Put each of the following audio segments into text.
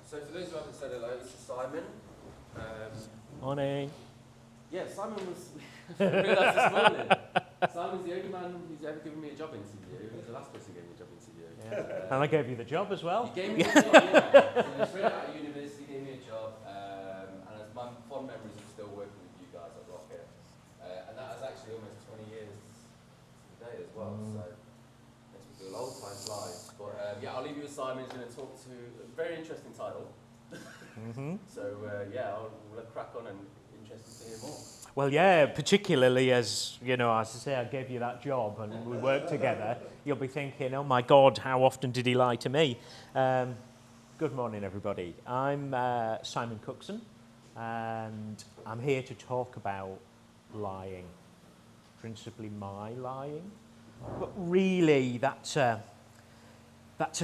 So for those who haven't said hello, this is Simon. Morning. Yeah, Simon was, I realised this morning, Simon's the only man who's ever given me a job interview. He was the last person who gave me a job interview. Yeah. And I gave you the job as well. You gave me the job, yeah. So straight out of university, gave me a job, and as my fond memories of still working with you guys at Rocket. And that was actually almost 20 years today as well, so makes me feel old, time flies. But yeah, I'll leave you with Simon. He's going to talk to a very interesting title. So yeah, we'll crack on and interested to hear more. Well, yeah, particularly as, you know, as I say, I gave you that job and we worked together, you'll be thinking, oh my God, how often did he lie to me? Good morning, everybody. I'm Simon Cookson, and I'm here to talk about lying, principally my lying. But really, that's a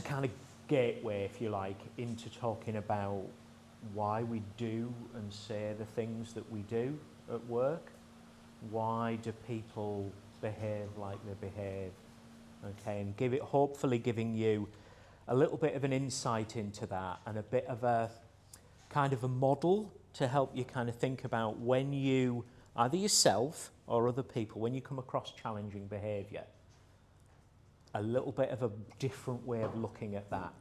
kind of gateway, if you like, into talking about why we do and say the things that we do at work. Why do people behave like they behave? Okay, and hopefully giving you a little bit of an insight into that and a bit of a kind of a model to help you kind of think about when you, either yourself or other people, when you come across challenging behaviour, a little bit of a different way of looking at that,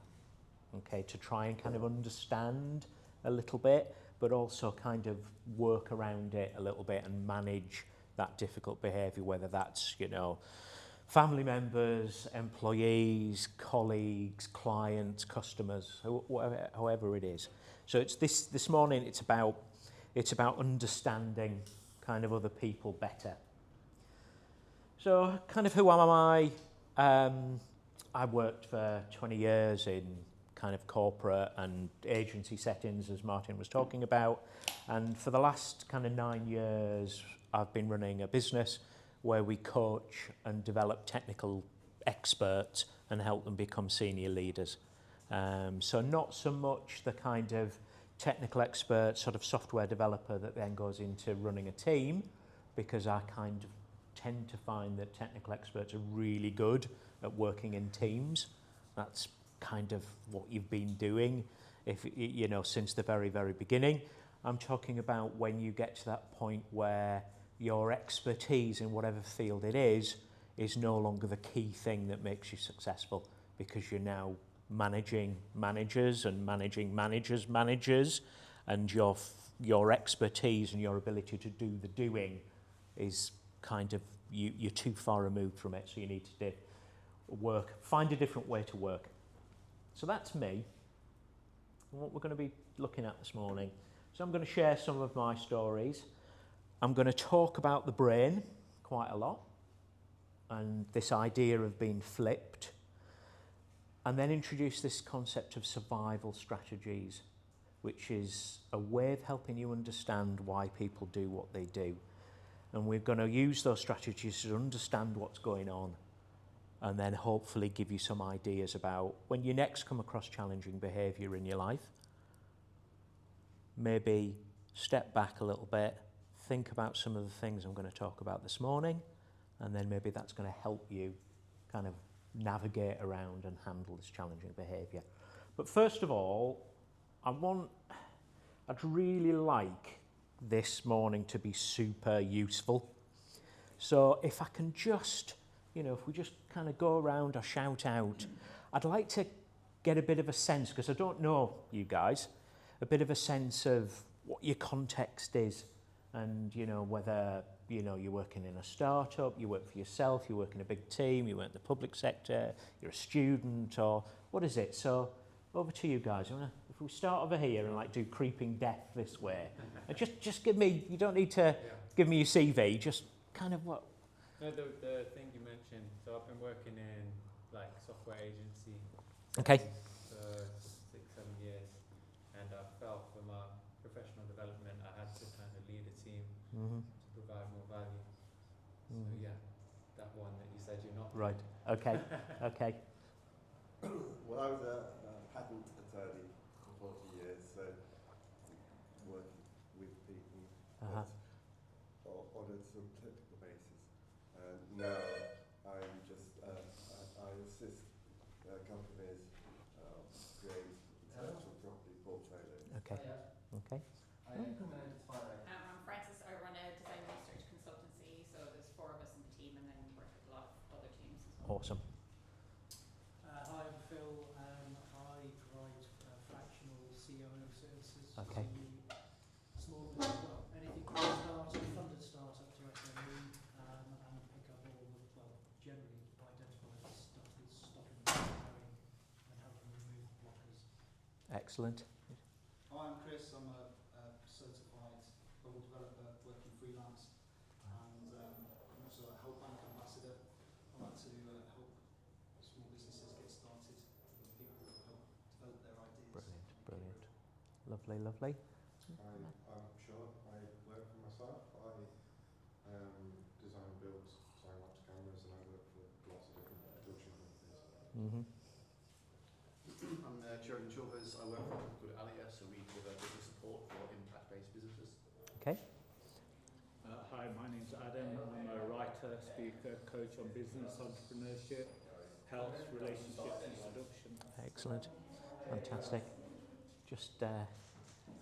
okay, to try and kind of understand a little bit, but also kind of work around it a little bit and manage that difficult behaviour, whether that's, you know, family members, employees, colleagues, clients, customers, however it is. So it's this morning, it's about understanding kind of other people better. So kind of who am I? I worked for 20 years in kind of corporate and agency settings, as Martin was talking about. And for the last kind of 9 years, I've been running a business where we coach and develop technical experts and help them become senior leaders. So not so much the kind of technical expert, sort of software developer that then goes into running a team, because I kind of tend to find that technical experts are really good at working in teams. That's kind of what you've been doing, if you know, since the very, very beginning. I'm talking about when you get to that point where your expertise in whatever field it is no longer the key thing that makes you successful, because you're now managing managers and managing managers, and your expertise and your ability to do the doing is kind of, you're too far removed from it, so you need to find a different way to work. So that's me, and what we're going to be looking at this morning. So I'm going to share some of my stories. I'm going to talk about the brain quite a lot, and this idea of being flipped, and then introduce this concept of survival strategies, which is a way of helping you understand why people do what they do. And we're going to use those strategies to understand what's going on, and then hopefully give you some ideas about when you next come across challenging behaviour in your life, maybe step back a little bit, think about some of the things I'm going to talk about this morning, and then maybe that's going to help you kind of navigate around and handle this challenging behaviour. But first of all, I'd really like this morning to be super useful. So if I can just, you know, if we just kind of go around or shout out, I'd like to get a bit of a sense, because I don't know you guys, a bit of a sense of what your context is, and, you know, whether, you know, you're working in a startup, you work for yourself, you work in a big team, you work in the public sector, you're a student, or what is it? So over to you guys. If we start over here and like do creeping death this way, and just give me, you don't need to give me your CV, just kind of what. No, the thing you mentioned, so I've been working in like software agency Okay. for 6-7 years, and I felt for my professional development I had to kind of lead a team to provide more value. So yeah, that one that you said you're not. Right, okay, okay. Well, I was a patent attorney for 40 years, so working with people on some technical basis. And now I'm just, I assist companies create intellectual property portfolios Okay. Okay. I'm Frances. I run a design research consultancy, so there's 4 of us in the team and then work with a lot of other teams as well. Awesome. Hi, I'm Phil. I provide fractional COO services Okay. to small business, well, anything from startup, funded startup to SME, and pick up all the, well, generally identify the stuff that's stopping them from growing and helping them remove the blockers. Excellent. Hi, I'm Chris. I'm a certified web developer working freelance, and I'm also a Help Bank ambassador. I like to help small businesses get started with people who help develop their ideas. Brilliant, brilliant. Lovely, lovely. I'm Sean. I work for myself. I design and build time-lapse cameras, and I work for lots of different production companies. Mm-hmm. I'm Sheridan Chilvers. I work for a company called Alia, so we deliver business support for impact-based businesses. Okay. Hi, my name's Adam. I'm a writer, speaker, coach on business, entrepreneurship, health, relationships and seduction. Excellent. Fantastic. Just,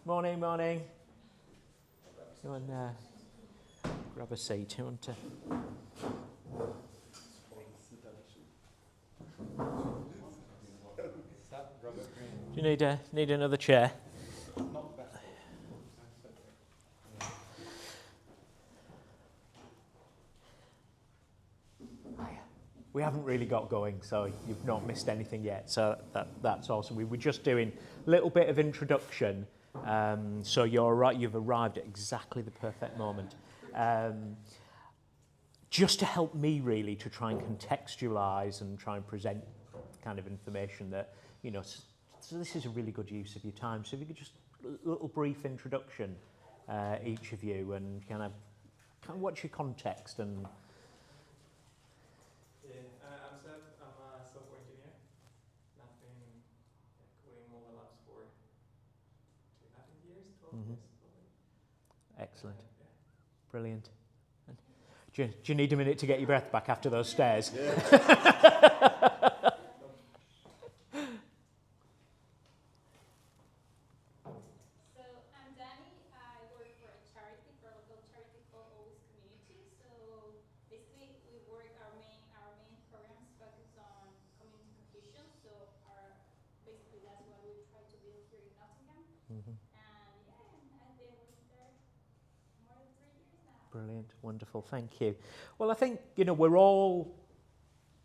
morning. You want grab a seat? You want to? Do you need another chair? Not the best. We haven't really got going, so you've not missed anything yet. So that's awesome. We were just doing a little bit of introduction. So you're right. You've arrived at exactly the perfect moment. Just to help me really to try and contextualise and try and present kind of information that, you know, so this is a really good use of your time. So if you could just a little brief introduction, each of you, and kind of what's your context and. I'm Seb. I'm a software engineer. I've been coding mobile apps for 2.5 years, 12 Mhm. years probably. Excellent. Yeah. Brilliant. And do you need a minute to get your breath back after those stairs? So I'm Danny. I work for a charity, for a local charity called Always Community. So basically, our main programs focus on community cohesion. So basically that's what we try to build here in Nottingham. Mhm. And yeah, I've been working there more than 3 years now. Brilliant, wonderful, thank you. Well, I think, you know, we're all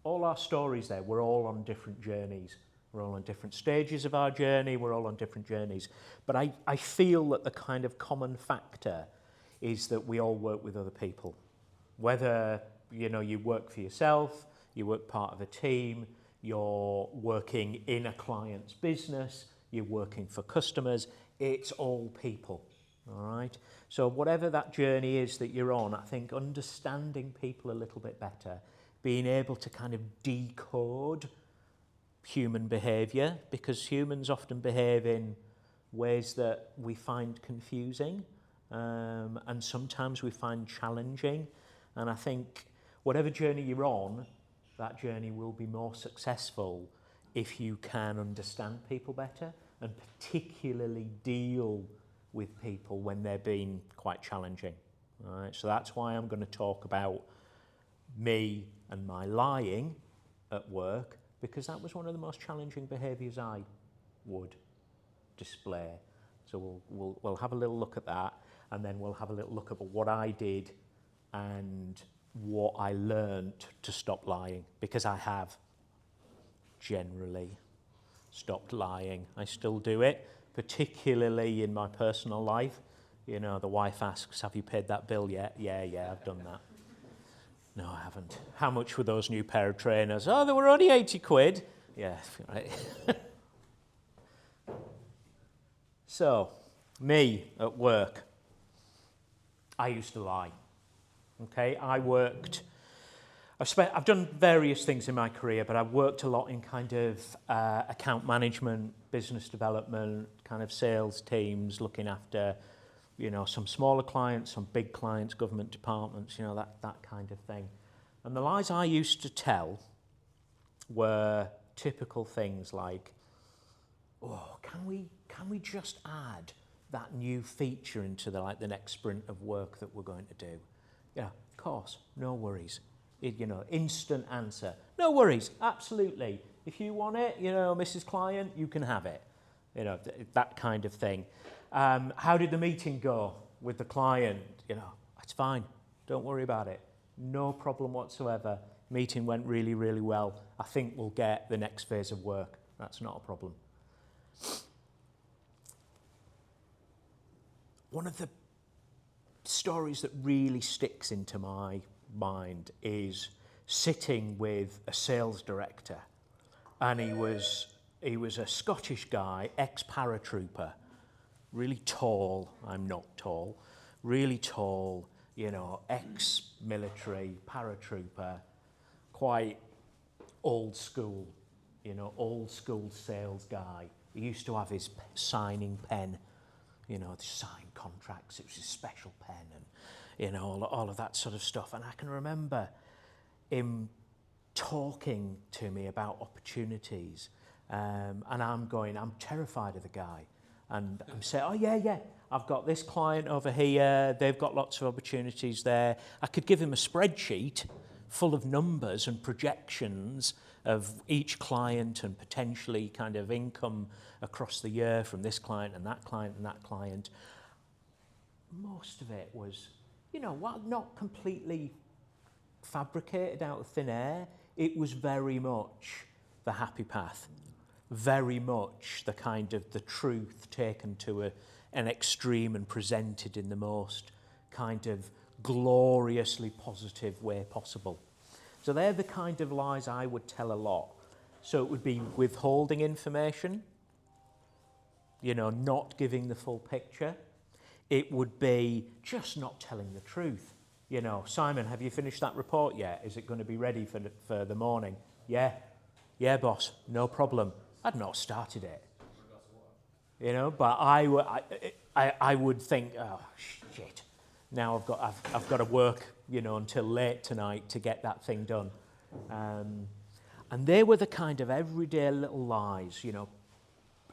our stories there, we're all on different journeys. We're all on different stages of our journey, we're all on different journeys. But I feel that the kind of common factor is that we all work with other people. Whether, you know, you work for yourself, you work part of a team, you're working in a client's business, you're working for customers, it's all people. All right. So whatever that journey is that you're on, I think understanding people a little bit better, being able to kind of decode human behaviour, because humans often behave in ways that we find confusing, and sometimes we find challenging. And I think whatever journey you're on, that journey will be more successful if you can understand people better and particularly deal with people when they're being quite challenging. All right, so that's why I'm going to talk about me and my lying at work, because that was one of the most challenging behaviours I would display. So we'll have a little look at that, and then we'll have a little look at what I did and what I learned to stop lying, because I have generally stopped lying. I still do it, particularly in my personal life. You know, the wife asks, have you paid that bill yet? Yeah, I've done that. No, I haven't. How much were those new pair of trainers? Oh, they were only 80 quid. Yeah, right. So, me at work. I used to lie. Okay, I've done various things in my career, but I've worked a lot in kind of account management, business development, kind of sales teams, looking after, you know, some smaller clients, some big clients, government departments, you know, that kind of thing. And the lies I used to tell were typical things like, oh, can we just add that new feature into the next sprint of work that we're going to do? Yeah, of course, no worries. Instant answer. No worries, absolutely. If you want it, Mrs. Client, you can have it. That kind of thing. How did the meeting go with the client? That's fine. Don't worry about it. No problem whatsoever. Meeting went really, really well. I think we'll get the next phase of work. That's not a problem. One of the stories that really sticks into my mind is sitting with a sales director, and he was a Scottish guy, ex-paratrooper, really tall. I'm not tall. Really tall, ex-military paratrooper, quite old school sales guy. He used to have his signing pen, to sign contracts. It was his special pen and, all of that sort of stuff. And I can remember him talking to me about opportunities. And I'm terrified of the guy. And I'm saying, oh, yeah, I've got this client over here. They've got lots of opportunities there. I could give him a spreadsheet full of numbers and projections of each client and potentially kind of income across the year from this client and that client and that client. Most of it was, not completely fabricated out of thin air. It was very much the happy path, very much the kind of the truth taken to an extreme and presented in the most kind of gloriously positive way possible. So they're the kind of lies I would tell a lot. So it would be withholding information, not giving the full picture. It would be just not telling the truth. Simon, have you finished that report yet? Is it going to be ready for the morning? Yeah, boss, no problem. I'd not started it. But I would think, oh shit, now I've got to work, until late tonight to get that thing done. And they were the kind of everyday little lies,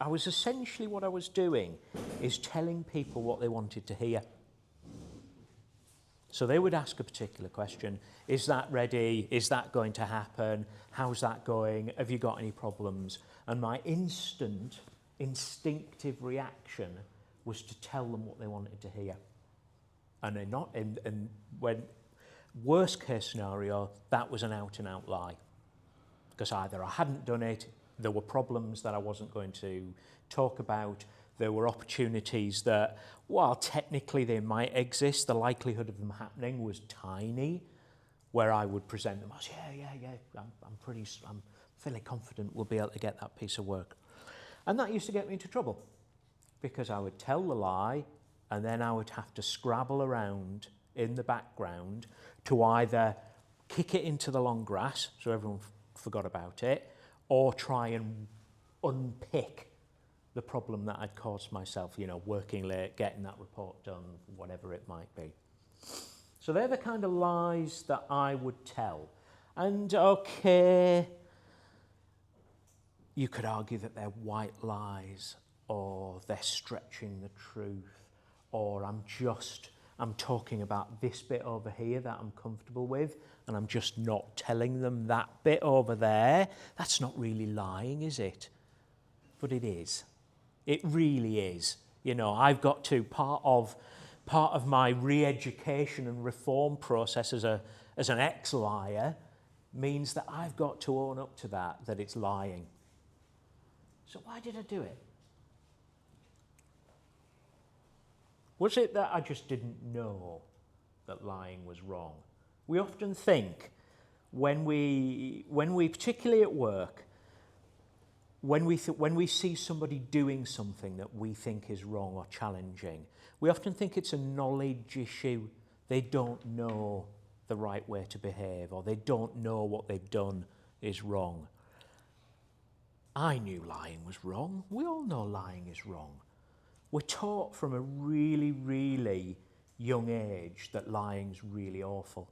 I was essentially, what I was doing is telling people what they wanted to hear. So they would ask a particular question. Is that ready? Is that going to happen? How's that going? Have you got any problems? And my instinctive reaction was to tell them what they wanted to hear. And when worst case scenario, that was an out and out lie. Because either I hadn't done it, there were problems that I wasn't going to talk about, there were opportunities that, while technically they might exist, the likelihood of them happening was tiny, where I would present them as, I'm fairly confident we'll be able to get that piece of work. And that used to get me into trouble, because I would tell the lie, and then I would have to scrabble around in the background to either kick it into the long grass, so everyone forgot about it, or try and unpick the problem that I'd caused myself, working late, getting that report done, whatever it might be. So they're the kind of lies that I would tell. And okay, you could argue that they're white lies, or they're stretching the truth, or I'm talking about this bit over here that I'm comfortable with, and I'm just not telling them that bit over there. That's not really lying, is it? But it is. It really is. I've got to, part of my re-education and reform process as an ex-liar means that I've got to own up to that it's lying. So why did I do it? Was it that I just didn't know that lying was wrong? We often think, when we particularly at work, when we see somebody doing something that we think is wrong or challenging, we often think it's a knowledge issue. They don't know the right way to behave, or they don't know what they've done is wrong. I knew lying was wrong. We all know lying is wrong. We're taught from a really, really young age that lying's really awful.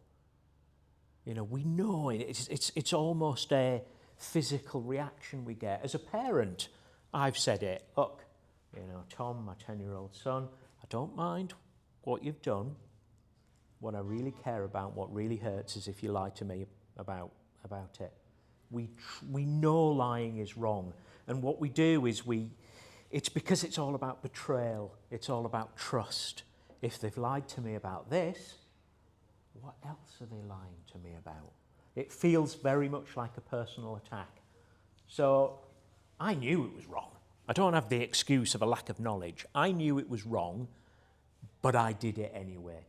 We know it's almost a physical reaction we get. As a parent, I've said it. Look, Tom, my 10-year-old son, I don't mind what you've done. What I really care about, what really hurts, is if you lie to me about it. We know lying is wrong, and what we do is it's because it's all about betrayal. It's all about trust. If they've lied to me about this, what else are they lying to me about? It feels very much like a personal attack. So I knew it was wrong. I don't have the excuse of a lack of knowledge. I knew it was wrong, but I did it anyway.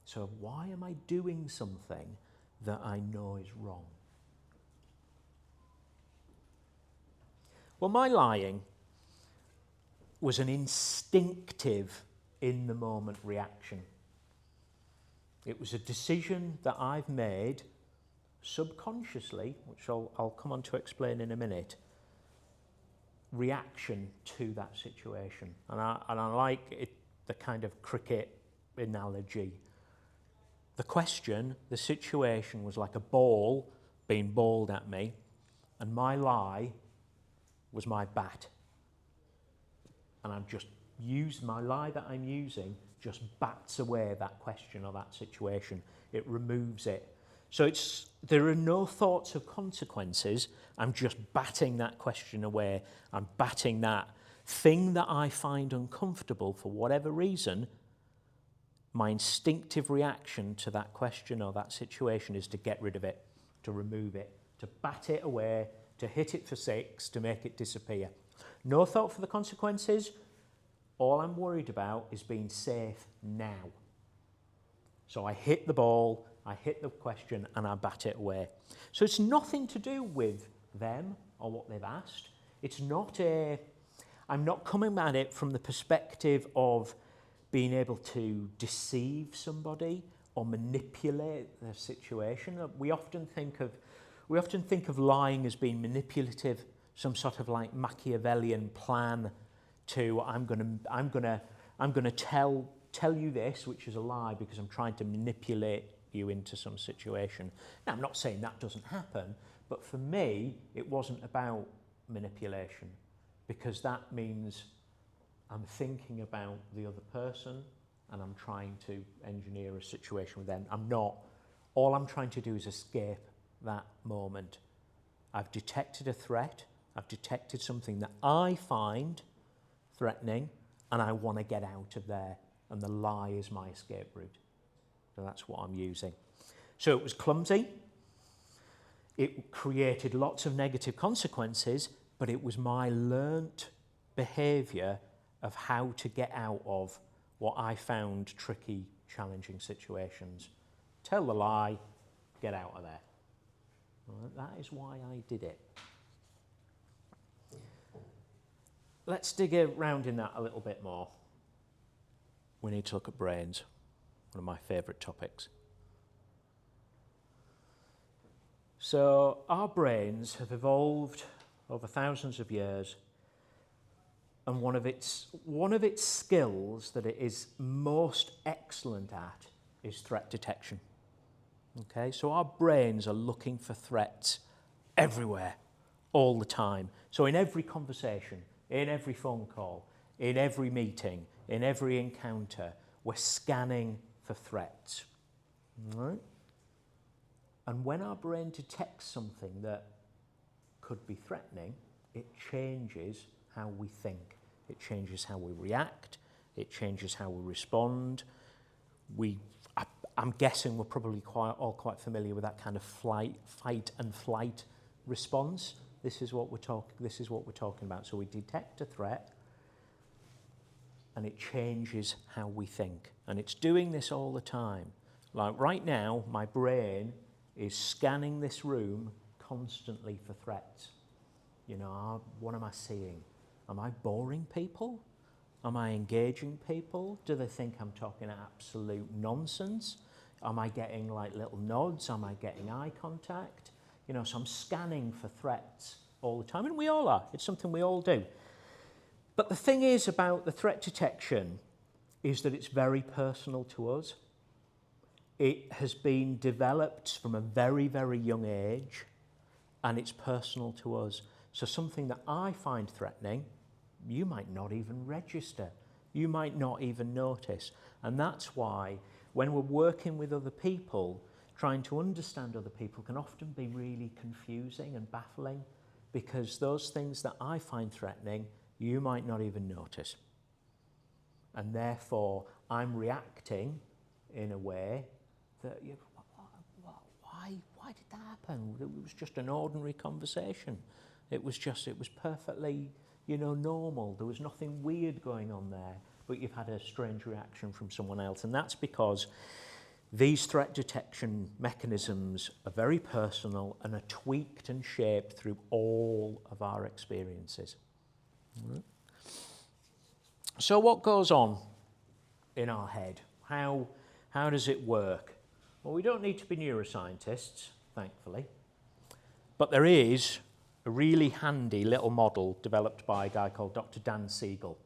So why am I doing something that I know is wrong? Well, my lying was an instinctive, in-the-moment reaction. It was a decision that I've made subconsciously, which I'll come on to explain in a minute, reaction to that situation. And I like it, the kind of cricket analogy. The question, the situation was like a ball being bowled at me, and my lie was my bat. And I've just used my lie that I'm using, just bats away that question or that situation. It removes it. So there are no thoughts of consequences. I'm just batting that question away. I'm batting that thing that I find uncomfortable for whatever reason. My instinctive reaction to that question or that situation is to get rid of it, to remove it, to bat it away, to hit it for 6, to make it disappear. No thought for the consequences. All I'm worried about is being safe now. So I hit the ball, I hit the question, and I bat it away. So it's nothing to do with them or what they've asked. I'm not coming at it from the perspective of being able to deceive somebody or manipulate the situation. We often think of lying as being manipulative, some sort of like Machiavellian plan to I'm gonna tell you this, which is a lie, because I'm trying to manipulate you into some situation. Now, I'm not saying that doesn't happen, but for me, it wasn't about manipulation, because that means I'm thinking about the other person and I'm trying to engineer a situation with them. I'm not. All I'm trying to do is escape that moment. I've detected a threat. I've detected something that I find threatening, and I want to get out of there, and the lie is my escape route. So that's what I'm using. So it was clumsy. It created lots of negative consequences, but it was my learnt behaviour of how to get out of what I found tricky, challenging situations. Tell the lie, get out of there. Well, that is why I did it. Let's dig around in that a little bit more. We need to look at brains, one of my favourite topics. So our brains have evolved over thousands of years, and one of its skills that it is most excellent at is threat detection. Okay, so our brains are looking for threats everywhere, all the time. So in every conversation, in every phone call, in every meeting, in every encounter, we're scanning for threats. All right? And when our brain detects something that could be threatening, it changes how we think. It changes how we react. It changes how we respond. I'm guessing we're probably all quite familiar with that kind of fight and flight response. This is what we're talking about. So we detect a threat, and it changes how we think. And it's doing this all the time. Like right now, my brain is scanning this room constantly for threats. What am I seeing? Am I boring people? Am I engaging people? Do they think I'm talking absolute nonsense? Am I getting like little nods? Am I getting eye contact? So I'm scanning for threats all the time, and we all are. It's something we all do. But the thing is about the threat detection is that it's very personal to us. It has been developed from a very, very young age, and it's personal to us. So something that I find threatening, you might not even register. You might not even notice. And that's why when we're working with other people, trying to understand other people can often be really confusing and baffling, because those things that I find threatening, you might not even notice. And therefore, I'm reacting in a way that, why did that happen? It was just an ordinary conversation. It was perfectly, normal. There was nothing weird going on there, but you've had a strange reaction from someone else. And that's because these threat detection mechanisms are very personal and are tweaked and shaped through all of our experiences. Right. So what goes on in our head? How does it work? Well, we don't need to be neuroscientists, thankfully, but there is a really handy little model developed by a guy called Dr. Dan Siegel,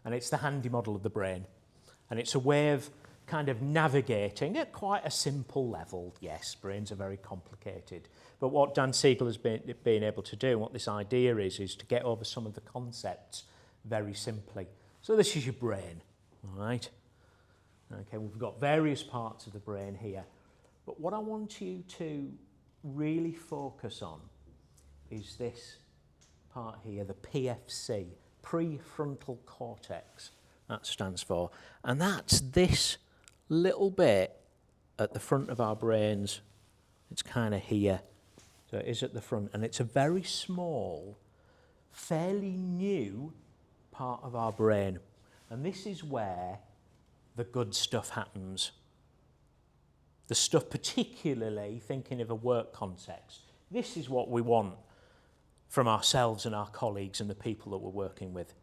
and it's the handy model of the brain, and it's a way of kind of navigating at quite a simple level. Yes, brains are very complicated, but what Dan Siegel has been able to do, and what this idea is to get over some of the concepts very simply. So this is your brain, all right? Okay, we've got various parts of the brain here, but what I want you to really focus on is this part here, the PFC, prefrontal cortex, that stands for, and that's this little bit at the front of our brains. It's kind of here, so it is at the front, and it's a very small, fairly new part of our brain, and this is where the good stuff happens. The stuff, particularly thinking of a work context, this is what we want from ourselves and our colleagues and the people that we're working with.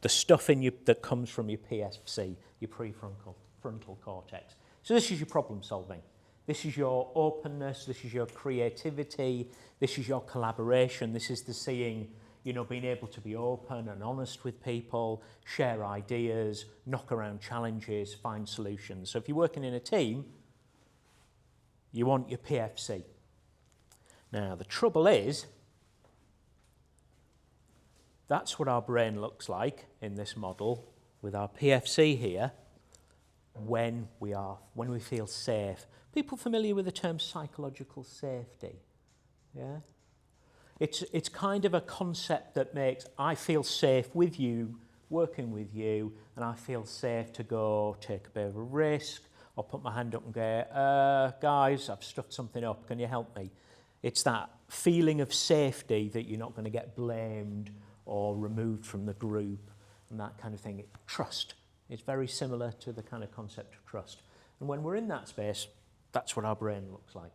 The stuff in you that comes from your PFC, your prefrontal cortex. So this is your problem solving. This is your openness, this is your creativity, this is your collaboration, this is the seeing, being able to be open and honest with people, share ideas, knock around challenges, find solutions. So if you're working in a team, you want your PFC. Now, the trouble is, that's what our brain looks like in this model with our PFC here when we feel safe. People familiar with the term psychological safety? Yeah? It's kind of a concept that makes, I feel safe with you, working with you, and I feel safe to go take a bit of a risk, or put my hand up and go, guys, I've stuffed something up, can you help me? It's that feeling of safety that you're not going to get blamed or removed from the group and that kind of thing. Trust. It's very similar to the kind of concept of trust. And when we're in that space, that's what our brain looks like.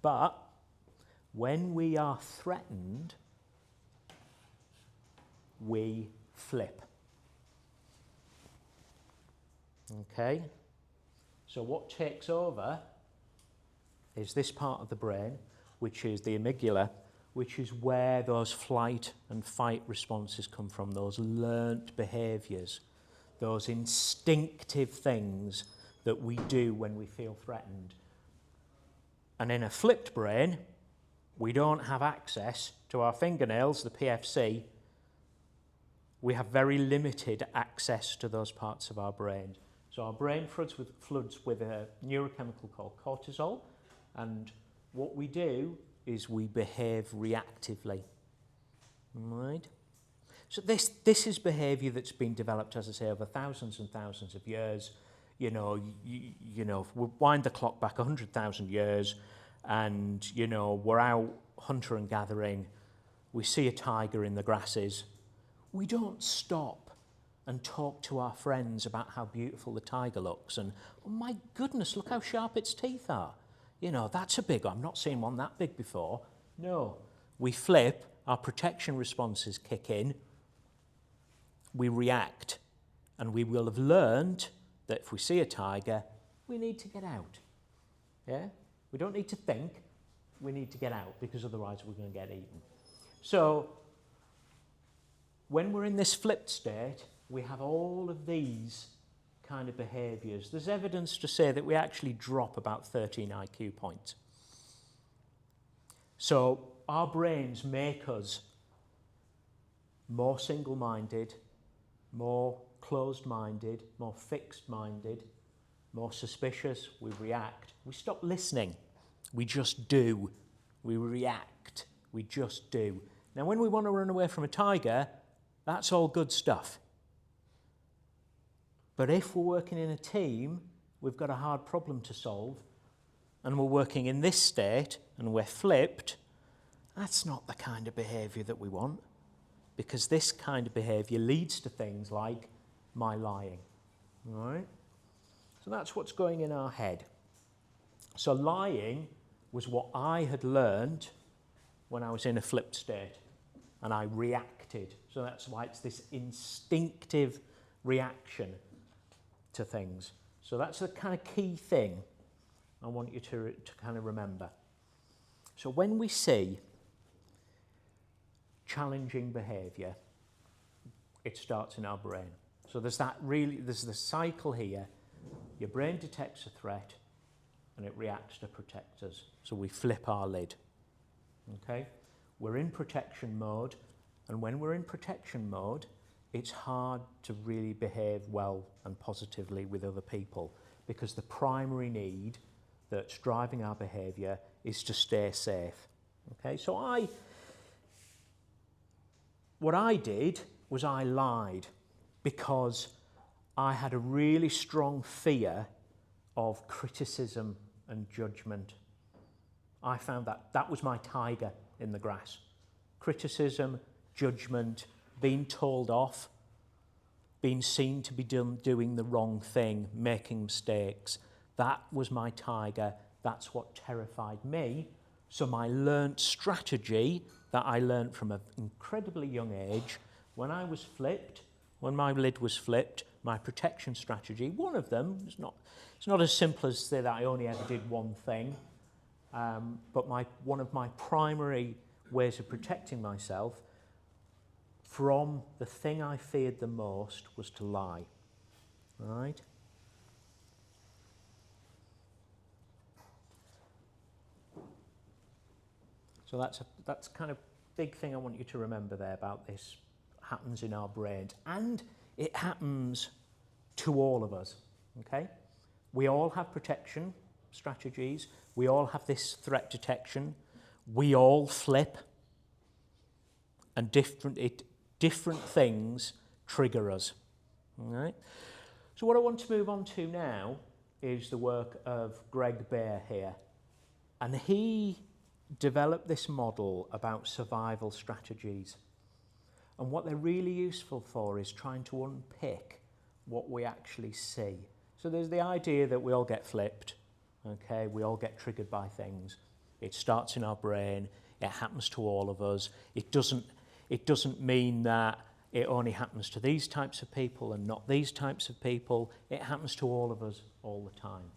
But when we are threatened, we flip. Okay? So what takes over is this part of the brain, which is the amygdala, which is where those flight and fight responses come from, those learnt behaviours, those instinctive things that we do when we feel threatened. And in a flipped brain, we don't have access to our fingernails, the PFC. We have very limited access to those parts of our brain. So our brain floods with a neurochemical called cortisol, and what we do is we behave reactively. Right? So this is behaviour that's been developed, as I say, over thousands and thousands of years. We wind the clock back 100,000 years, and we're out hunter and gathering. We see a tiger in the grasses. We don't stop and talk to our friends about how beautiful the tiger looks, and oh my goodness, look how sharp its teeth are. That's a big one. I've not seen one that big before. No. We flip, our protection responses kick in, we react, and we will have learned that if we see a tiger, we need to get out. Yeah? We don't need to think, we need to get out, because otherwise we're going to get eaten. So, when we're in this flipped state, we have all of these kind of behaviours. There's evidence to say that we actually drop about 13 IQ points. So our brains make us more single-minded, more closed-minded, more fixed-minded, more suspicious. We react. We stop listening. We just do. We react. We just do. Now, when we want to run away from a tiger, that's all good stuff. But if we're working in a team, we've got a hard problem to solve, and we're working in this state, and we're flipped, that's not the kind of behaviour that we want, because this kind of behaviour leads to things like my lying. All right? So that's what's going in our head. So lying was what I had learned when I was in a flipped state, and I reacted. So that's why it's this instinctive reaction to things. So that's the kind of key thing I want you to kind of remember. So when we see challenging behaviour, it starts in our brain. So there's the cycle here. Your brain detects a threat and it reacts to protect us. So we flip our lid. Okay? We're in protection mode, and when we're in protection mode, it's hard to really behave well and positively with other people, because the primary need that's driving our behaviour is to stay safe. Okay? So what I did was I lied because I had a really strong fear of criticism and judgment. I found that was my tiger in the grass. Criticism, judgment, being told off, being seen to be doing the wrong thing, making mistakes. That was my tiger. That's what terrified me. So my learnt strategy that I learnt from an incredibly young age, when I was flipped, when my lid was flipped, my protection strategy, one of them, it's not as simple as say that I only ever did one thing, but one of my primary ways of protecting myself from the thing I feared the most was to lie. Right? So that's kind of big thing I want you to remember there about this happens in our brains, and it happens to all of us. Okay? We all have protection strategies. We all have this threat detection. We all flip, and different things trigger us. All right? So what I want to move on to now is the work of Greg Bear here. And he developed this model about survival strategies. And what they're really useful for is trying to unpick what we actually see. So there's the idea that we all get flipped, okay? We all get triggered by things. It starts in our brain. It happens to all of us. It doesn't mean that it only happens to these types of people and not these types of people. It happens to all of us all the time.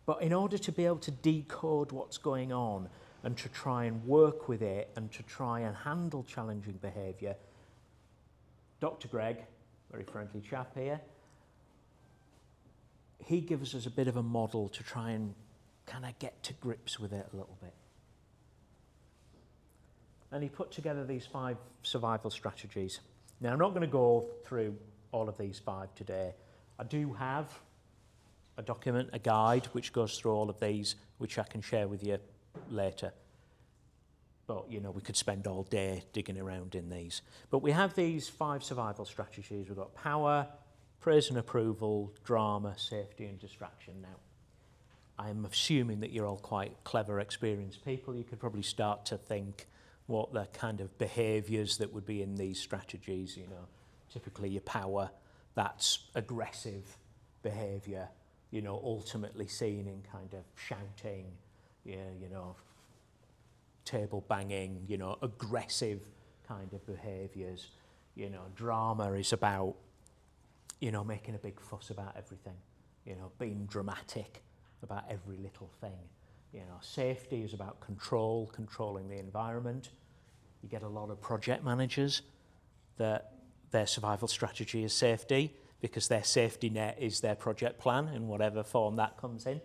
But in order to be able to decode what's going on and to try and work with it and to try and handle challenging behaviour, Dr. Greg, very friendly chap here, he gives us a bit of a model to try and kind of get to grips with it a little bit. And he put together these 5 survival strategies. Now, I'm not going to go through all of these 5 today. I do have a document, a guide, which goes through all of these, which I can share with you later. But, you know, we could spend all day digging around in these. But we have these 5 survival strategies. We've got power, praise and approval, drama, safety and distraction. Now, I'm assuming that you're all quite clever, experienced people. You could probably start to think what the kind of behaviours that would be in these strategies. You know, typically your power, that's aggressive behaviour, you know, ultimately seen in kind of shouting, you know, table banging, you know, aggressive kind of behaviours. You know, drama is about, you know, making a big fuss about everything, you know, being dramatic about every little thing. You know, safety is about control, controlling the environment. You get a lot of project managers that their survival strategy is safety because their safety net is their project plan in whatever form that comes in.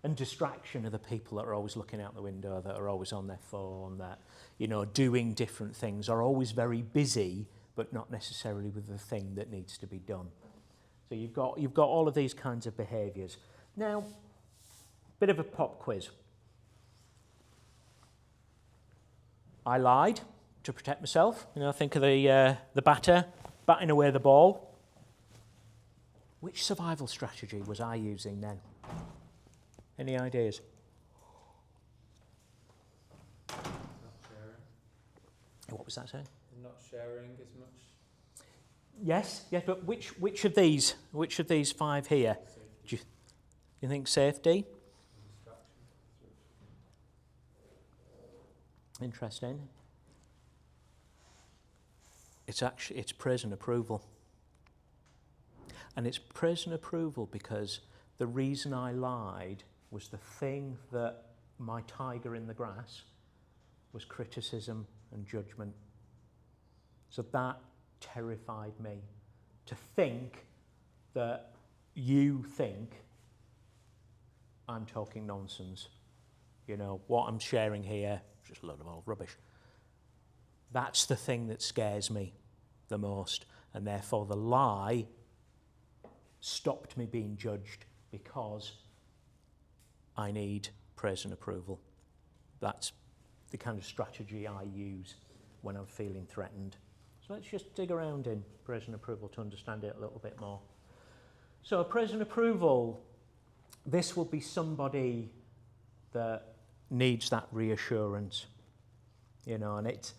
And distraction are the people that are always looking out the window, that are always on their phone, that, you know, doing different things, are always very busy, but not necessarily with the thing that needs to be done. So you've got all of these kinds of behaviours. Now, bit of a pop quiz. I lied to protect myself. You know, think of the batter batting away the ball. Which survival strategy was I using then? Any ideas? Not sharing. What was that saying? Not sharing as much. Yes, but which of these 5 here? Do you think safety? Interesting. It's praise and approval. And it's praise and approval because the reason I lied was the thing that my tiger in the grass was criticism and judgment. So that terrified me. To think that you think I'm talking nonsense. You know, what I'm sharing here is just a load of old rubbish. That's the thing that scares me the most. And therefore the lie stopped me being judged because I need praise and approval. That's the kind of strategy I use when I'm feeling threatened. So let's just dig around in praise and approval to understand it a little bit more. So praise and approval, this will be somebody that needs that reassurance, you know, and it's,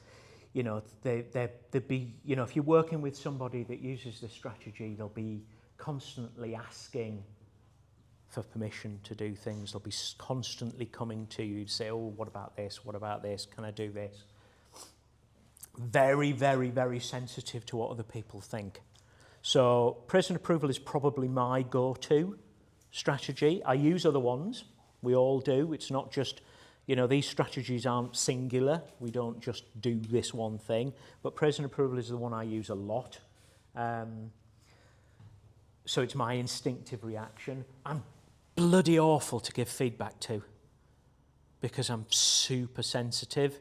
you know, they'd be, you know, if you're working with somebody that uses this strategy, they'll be constantly asking for permission to do things. They'll be constantly coming to you to say, oh, what about this? What about this? Can I do this? Very, very, very sensitive to what other people think. So praise and approval is probably my go-to strategy. I use other ones. We all do. It's not just, you know, these strategies aren't singular. We don't just do this one thing. But praise and approval is the one I use a lot. So it's my instinctive reaction. I'm bloody awful to give feedback to because I'm super sensitive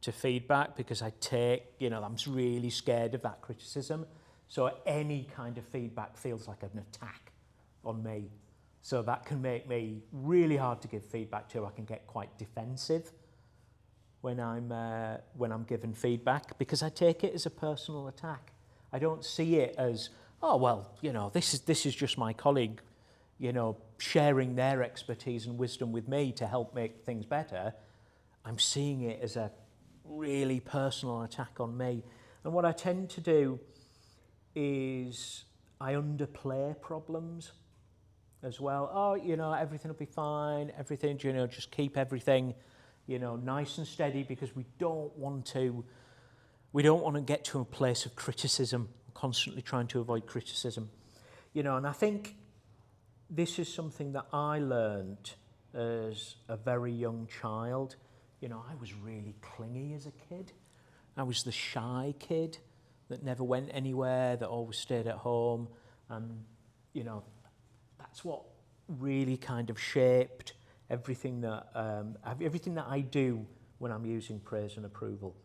to feedback because I take, you know, I'm really scared of that criticism. So any kind of feedback feels like an attack on me. So that can make me really hard to give feedback to. I can get quite defensive when I'm given feedback because I take it as a personal attack. I don't see it as, oh, well, you know, this is just my colleague, you know, sharing their expertise and wisdom with me to help make things better. I'm seeing it as a really personal attack on me. And what I tend to do is I underplay problems as well. Oh, you know, everything will be fine, everything, you know, just keep everything, you know, nice and steady because we don't want to get to a place of criticism, constantly trying to avoid criticism. You know, and I think this is something that I learned as a very young child. You know, I was really clingy as a kid. I was the shy kid that never went anywhere, that always stayed at home. And, you know, that's what really kind of shaped everything that I do when I'm using praise and approval.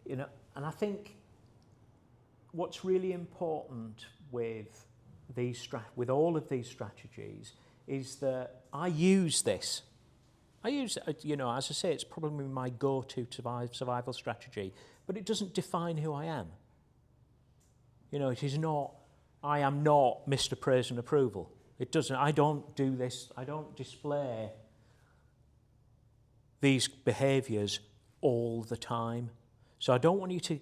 You know, and I think what's really important with all of these strategies is that I use this. I use, you know, as I say, it's probably my go-to survival strategy, but it doesn't define who I am. You know, it is not, I am not Mr. Praise and Approval. It doesn't, I don't do this, I don't display these behaviours all the time. So I don't want you to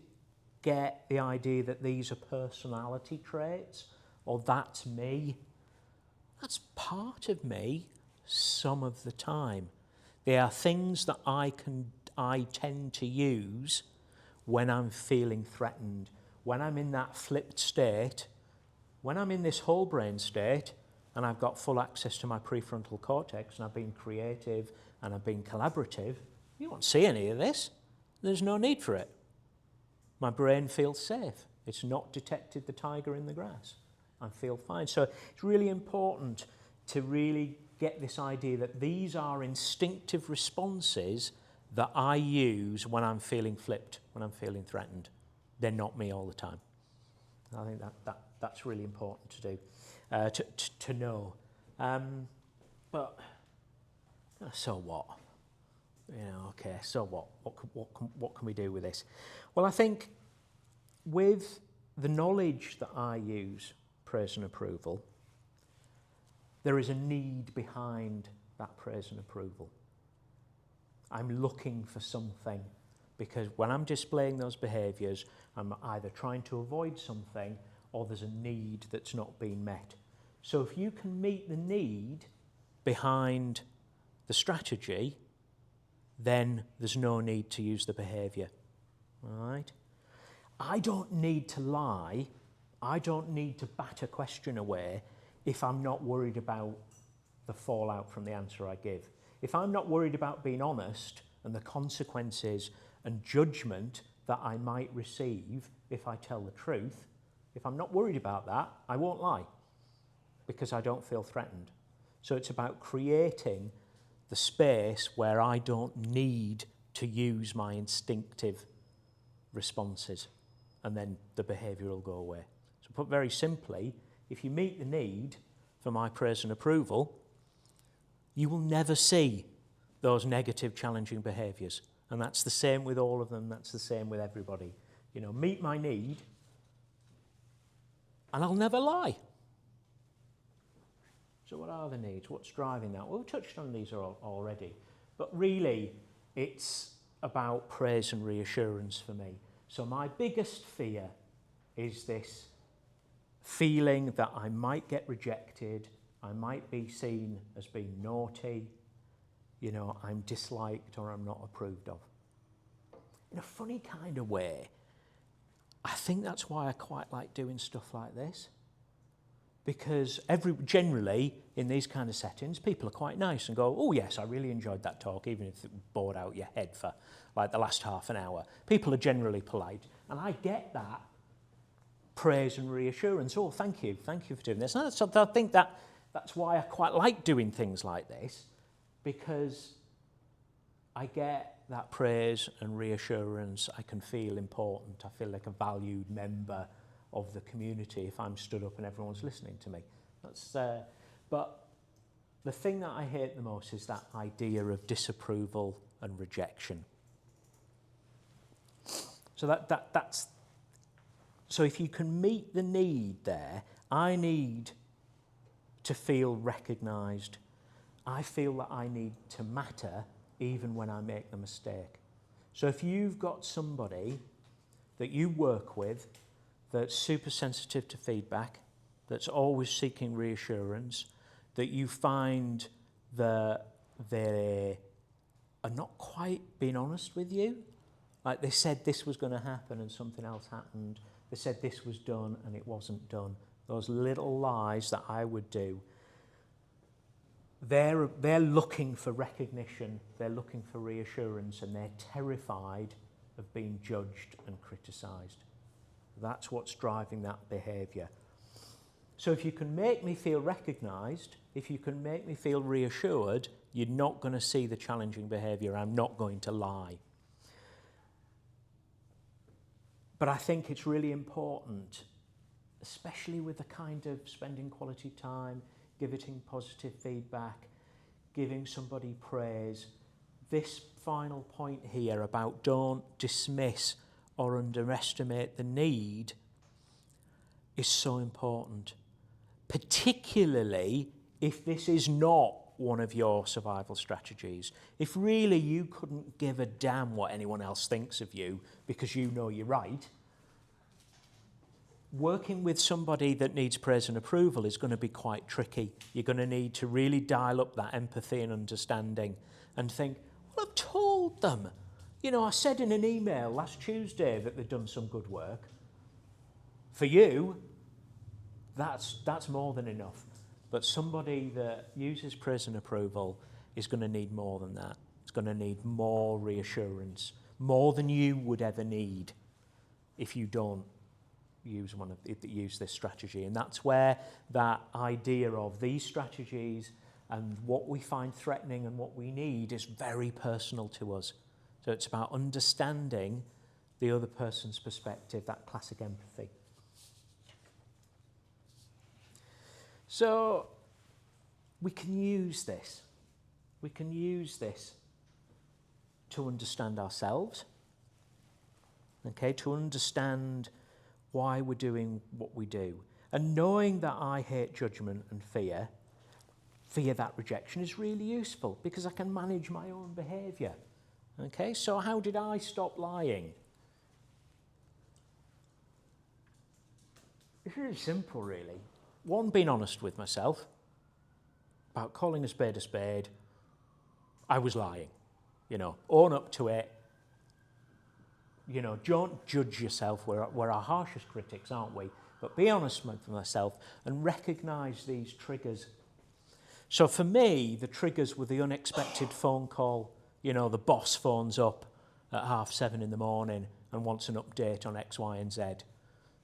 get the idea that these are personality traits or that's me. That's part of me some of the time. They are things that I tend to use when I'm feeling threatened, when I'm in that flipped state, when I'm in this whole brain state and I've got full access to my prefrontal cortex and I've been creative and I've been collaborative. You won't see any of this. There's no need for it. My brain feels safe. It's not detected the tiger in the grass. I feel fine. So it's really important to really get this idea that these are instinctive responses that I use when I'm feeling flipped, when I'm feeling threatened. They're not me all the time. I think that's really important to do, to know. But so what? Okay, so what? What can we do with this? Well, I think with the knowledge that I use, praise and approval, there is a need behind that praise and approval. I'm looking for something, because when I'm displaying those behaviours, I'm either trying to avoid something or there's a need that's not being met. So if you can meet the need behind the strategy, then there's no need to use the behaviour. All right? I don't need to lie. I don't need to bat a question away if I'm not worried about the fallout from the answer I give. If I'm not worried about being honest and the consequences and judgment that I might receive if I tell the truth, if I'm not worried about that, I won't lie, because I don't feel threatened. So it's about creating the space where I don't need to use my instinctive responses, and then the behaviour will go away. So put very simply, if you meet the need for my praise and approval, you will never see those negative, challenging behaviours. And that's the same with all of them. That's the same with everybody. Meet my need, and I'll never lie. So what are the needs? What's driving that? Well, we touched on these already. But really, it's about praise and reassurance for me. So my biggest fear is this feeling that I might get rejected, I might be seen as being naughty, I'm disliked or I'm not approved of. In a funny kind of way, I think that's why I quite like doing stuff like this. Because generally, in these kind of settings, people are quite nice and go, oh yes, I really enjoyed that talk, even if it bored out your head for like the last half an hour. People are generally polite. And I get that praise and reassurance. Oh, thank you for doing this. And I think that's why I quite like doing things like this, because I get that praise and reassurance. I can feel important. I feel like a valued member of the community if I'm stood up and everyone's listening to me. But the thing that I hate the most is that idea of disapproval and rejection. So if you can meet the need there, I need to feel recognised. I feel that I need to matter even when I make the mistake. So if you've got somebody that you work with that's super sensitive to feedback, that's always seeking reassurance, that you find that they are not quite being honest with you, like they said this was going to happen and something else happened, they said this was done and it wasn't done, those little lies that I would do, they're looking for recognition, they're looking for reassurance, and they're terrified of being judged and criticised. That's what's driving that behaviour. So if you can make me feel recognised, if you can make me feel reassured, you're not going to see the challenging behaviour. I'm not going to lie. But I think it's really important, especially with the kind of spending quality time, giving positive feedback, giving somebody praise. This final point here about don't dismiss or underestimate the need is so important, particularly if this is not one of your survival strategies. If really you couldn't give a damn what anyone else thinks of you because you know you're right, working with somebody that needs praise and approval is going to be quite tricky. You're going to need to really dial up that empathy and understanding and think, well, I've told them. I said in an email last Tuesday that they'd done some good work. For you, that's more than enough. But somebody that uses praise and approval is going to need more than that. It's going to need more reassurance, more than you would ever need if you don't use this strategy. And that's where that idea of these strategies And what we find threatening and what we need is very personal to us. So it's about understanding the other person's perspective, that classic empathy. So we can use this. We can use this to understand ourselves, okay, to understand why we're doing what we do. And knowing that I hate judgment and fear that rejection is really useful because I can manage my own behaviour. Okay, so how did I stop lying? It's really simple, really. One, being honest with myself about calling a spade. I was lying. You know, own up to it. You know, don't judge yourself. We're our harshest critics, aren't we? But be honest with myself and recognise these triggers. So for me, the triggers were the unexpected phone call. You know, the boss phones up at 7:30 in the morning and wants an update on X, Y, and Z.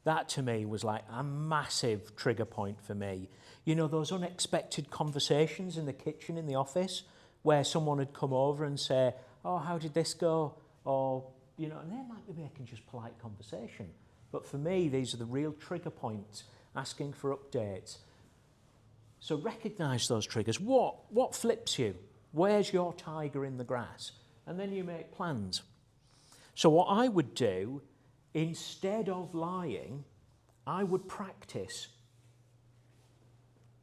That to me was like a massive trigger point for me. You know, those unexpected conversations in the kitchen, in the office, where someone would come over and say, oh, how did this go? Or, you know, and they might be making just polite conversation. But for me, these are the real trigger points, asking for updates. So recognise those triggers. What flips you? Where's your tiger in the grass? And then you make plans. So what I would do, instead of lying, I would practice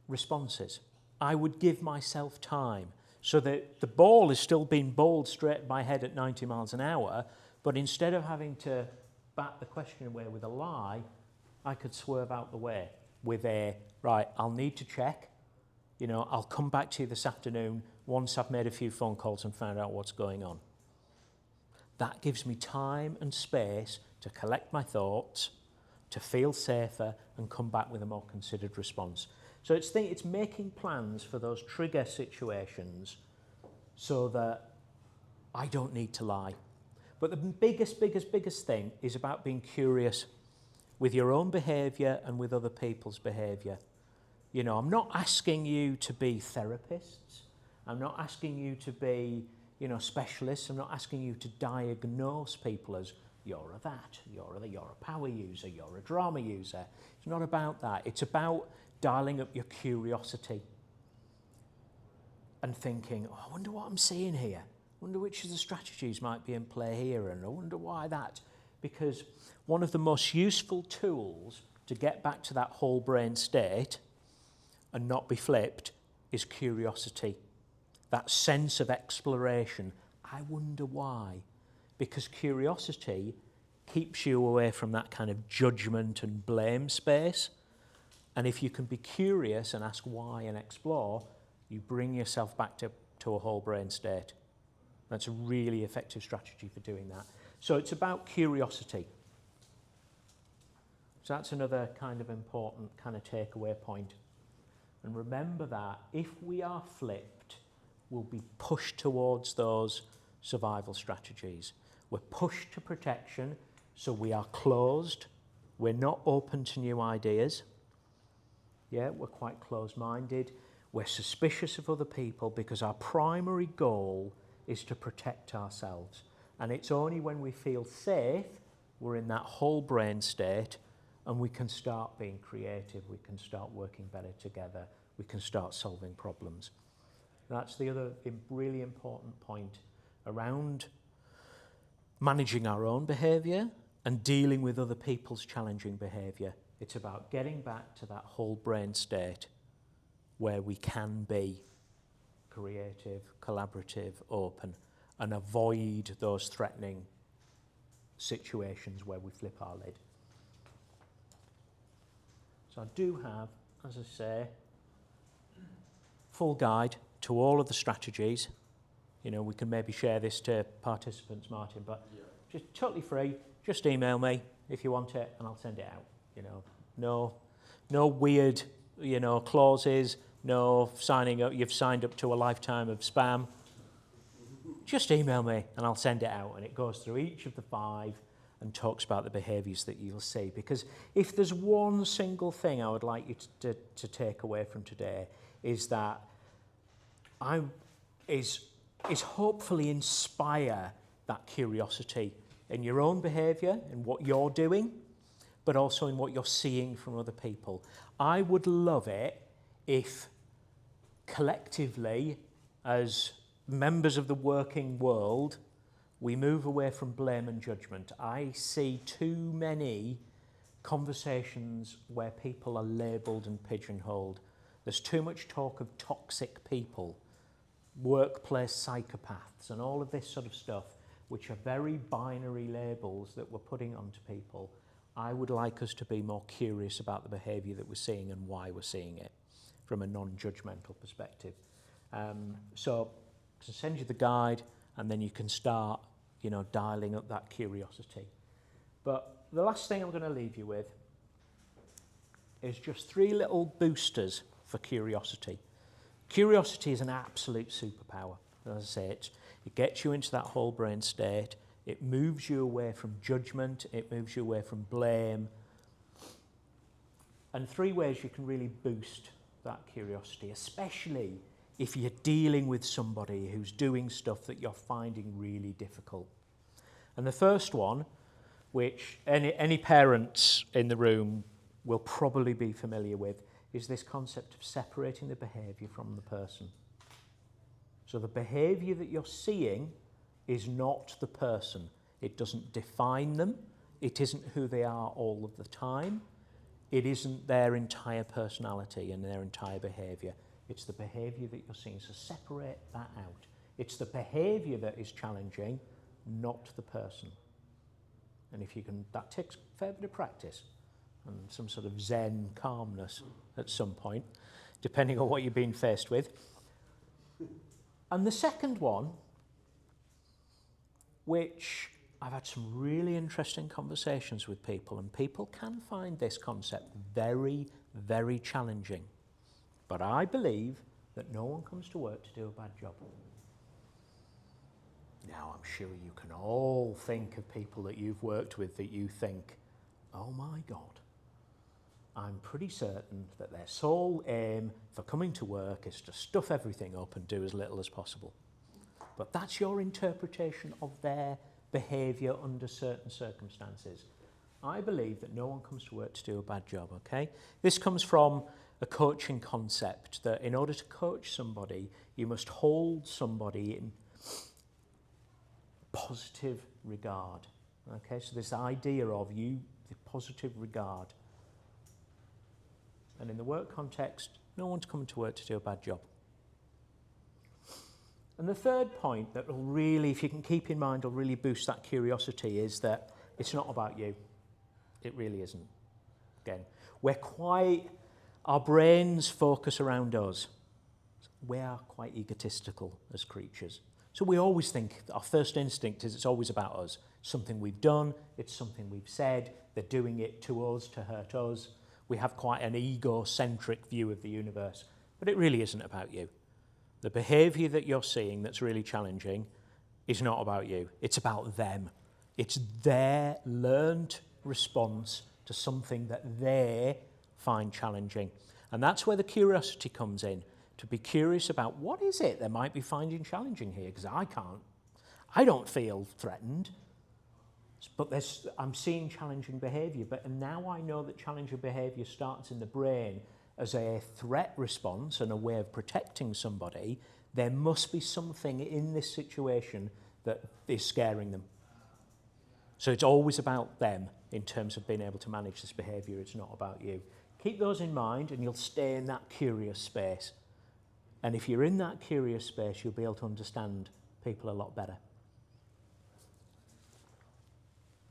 responses. I would give myself time so that the ball is still being bowled straight at my head at 90 miles an hour, but instead of having to bat the question away with a lie, I could swerve out the way with a, right, I'll need to check, you know, I'll come back to you this afternoon once I've made a few phone calls and found out what's going on. That gives me time and space to collect my thoughts, to feel safer and come back with a more considered response. So it's making plans for those trigger situations so that I don't need to lie. But the biggest thing is about being curious with your own behaviour and with other people's behaviour. You know, I'm not asking you to be therapists. I'm not asking you to be, you know, specialists. I'm not asking you to diagnose people as you're a that, you're a power user, you're a drama user. It's not about that. It's about dialing up your curiosity and thinking, oh, I wonder what I'm seeing here. I wonder which of the strategies might be in play here, and I wonder why that. Because one of the most useful tools to get back to that whole brain state and not be flipped is curiosity. That sense of exploration. I wonder why. Because curiosity keeps you away from that kind of judgment and blame space. And if you can be curious and ask why and explore, you bring yourself back to a whole brain state. That's a really effective strategy for doing that. So it's about curiosity. So that's another kind of important kind of takeaway point. And remember that if we are flipped, we'll be pushed towards those survival strategies. We're pushed to protection, so we are closed. We're not open to new ideas. Yeah, we're quite closed-minded. We're suspicious of other people because our primary goal is to protect ourselves. And it's only when we feel safe, we're in that whole brain state, and we can start being creative, we can start working better together, we can start solving problems. That's the other really important point around managing our own behaviour and dealing with other people's challenging behaviour. It's about getting back to that whole brain state where we can be creative, collaborative, open, and avoid those threatening situations where we flip our lid. So I do have, as I say, full guide to all of the strategies. You know, we can maybe share this to participants, Martin, but just totally free. Just email me if you want it, and I'll send it out. You know, no weird, you know, clauses. No signing up. You've signed up to a lifetime of spam. Just email me, and I'll send it out, and it goes through each of the 5 and talks about the behaviours that you'll see. Because if there's one single thing I would like you to take away from today, is that is hopefully inspire that curiosity in your own behaviour, in what you're doing, but also in what you're seeing from other people. I would love it if collectively, as members of the working world, we move away from blame and judgment. I see too many conversations where people are labelled and pigeonholed. There's too much talk of toxic people, workplace psychopaths, and all of this sort of stuff, which are very binary labels that we're putting onto people. I would like us to be more curious about the behaviour that we're seeing and why we're seeing it from a non-judgmental perspective. So to send you the guide, and then you can start, you know, dialing up that curiosity. But the last thing I'm going to leave you with is just 3 little boosters for curiosity. Curiosity is an absolute superpower. As I say, it gets you into that whole brain state. It moves you away from judgment. It moves you away from blame. And 3 ways you can really boost that curiosity, especially if you're dealing with somebody who's doing stuff that you're finding really difficult. And the first one, which any parents in the room will probably be familiar with, is this concept of separating the behaviour from the person. So the behaviour that you're seeing is not the person. It doesn't define them. It isn't who they are all of the time. It isn't their entire personality and their entire behaviour. It's the behaviour that you're seeing. So separate that out. It's the behaviour that is challenging, not the person. And if you can, that takes a fair bit of practice and some sort of Zen calmness at some point, depending on what you're being faced with. And the second one, which I've had some really interesting conversations with people, and people can find this concept very, very challenging. But I believe that no one comes to work to do a bad job. Now, I'm sure you can all think of people that you've worked with that you think, oh my God, I'm pretty certain that their sole aim for coming to work is to stuff everything up and do as little as possible. But that's your interpretation of their behaviour under certain circumstances. I believe that no one comes to work to do a bad job, okay? This comes from a coaching concept that in order to coach somebody, you must hold somebody in positive regard, okay? So this idea of you, the positive regard. And in the work context, no one's coming to work to do a bad job. And the third point that will really, if you can keep in mind, will really boost that curiosity is that it's not about you. It really isn't. Again, our brains focus around us. We are quite egotistical as creatures. So we always think, our first instinct is it's always about us. Something we've done, it's something we've said, they're doing it to us, to hurt us. We have quite an egocentric view of the universe, but it really isn't about you. The behaviour that you're seeing that's really challenging is not about you. It's about them. It's their learned response to something that they find challenging. And that's where the curiosity comes in, to be curious about what is it they might be finding challenging here, because I don't feel threatened, but I'm seeing challenging behaviour. But now I know that challenging behaviour starts in the brain as a threat response and a way of protecting somebody. There must be something in this situation that is scaring them. So it's always about them in terms of being able to manage this behaviour. It's not about you. Keep those in mind and you'll stay in that curious space. And if you're in that curious space, you'll be able to understand people a lot better.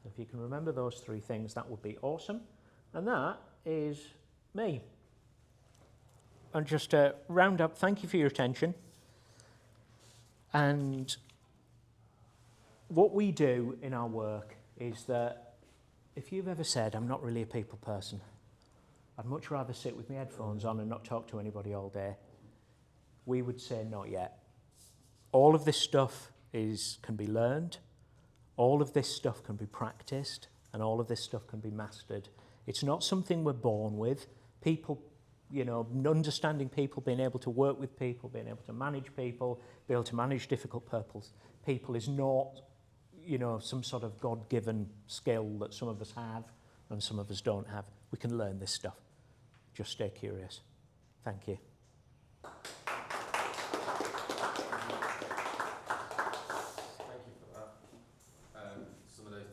If you can remember those 3 things, that would be awesome. And that is me. And just to round up, thank you for your attention. And what we do in our work is that if you've ever said, I'm not really a people person, I'd much rather sit with my headphones on and not talk to anybody all day, we would say not yet. All of this stuff can be learned, all of this stuff can be practiced, and all of this stuff can be mastered. It's not something we're born with. People you know, understanding people, being able to work with people, being able to manage people, be able to manage difficult people is not, you know, some sort of God-given skill that some of us have and some of us don't have. We can learn this stuff. Just stay curious. Thank you.